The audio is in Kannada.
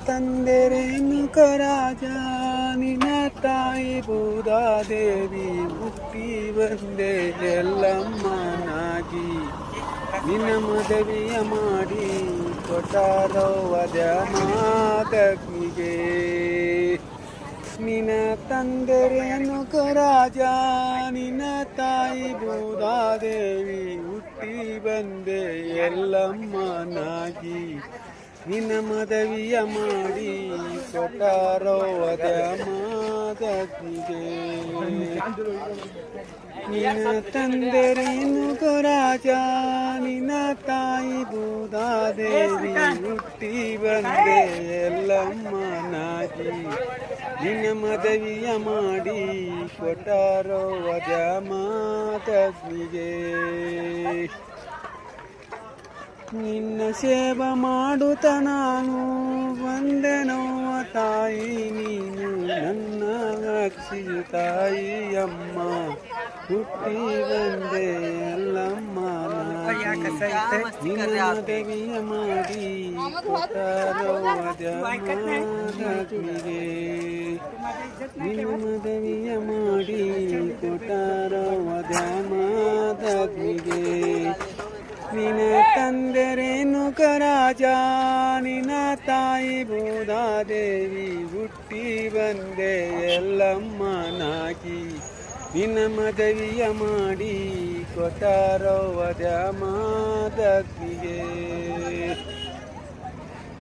ತಂದೆರೇನುಕ ರಾಜ ನಿನ್ನ ತಾಯಿ ಭೂದಾದೇವಿ ಹುಟ್ಟಿ ಬಂದೆ ಎಲ್ಲಮ್ಮನಾಗಿ ನಿನ್ನ ಮದುವೆಯ ಮಾಡಿ ಕೊಟ್ಟಾರೋ ವದ ಮಾತಗ್ನಿಗೆ ನಿನ್ನ ತಂದೆರೇನುಕ ರಾಜ ನಿನ್ನ ತಾಯಿ ಭೂದಾದೇವಿ ಹುಟ್ಟಿ ಬಂದೆ ಎಲ್ಲಮ್ಮನಾಗಿ ನಿನ್ನ ಮದುವೆಯ ಮಾಡಿ ಕೊಟ್ಟಾರೋ ವದ ಮಾತಗ್ನಿಗೆ ನಿನ್ನ ತಂದೆರೇನುಕ ರಾಜ ನಿನ್ನ ತಾಯಿ ಭೂದಾದೇವಿ ಹುಟ್ಟಿ ಬಂದೆ ಎಲ್ಲಮ್ಮನಾಗಿ ನಿನ್ನ ಮದುವೆಯ ಮಾಡಿ ಕೊಟ್ಟಾರೋ ವದ ಮಾತಗ್ನಿಗೆ ನಿನ್ನ ಸೇವೆ ಮಾಡುತ್ತ ನಾನು ಬಂದೆನೋವ ತಾಯಿ ನೀನು ನನ್ನ ರಕ್ಷಿಸು ತಾಯಿ ಅಮ್ಮ ಹುಟ್ಟಿ ಬಂದೆ ಎಲ್ಲಮ್ಮನಾಗಿ ನಿನ್ನ ಮದುವೆಯ ಮಾಡಿ ಕೊಟ್ಟಾರೋ ವದ ಮಾತಗ್ನಿಗೆ ನಿನ್ನ ಮದುವೆಯ ಮಾಡಿ ಕೊಟ್ಟಾರೋ ವದ ಮಾತಗ್ನಿಗೆ ನಿನ್ನ ತಂದೆರೇನುಕ ರಾಜ ನಿನ್ನ ತಾಯಿ ಭೂದಾದೇವಿ ಹುಟ್ಟಿ ಬಂದೆ ಎಲ್ಲಮ್ಮನಾಗಿ ನಿನ್ನ ಮದುವೆಯ ಮಾಡಿ ಕೊಟ್ಟಾರೋ ವದ ಮಾತಗ್ನಿಗೆ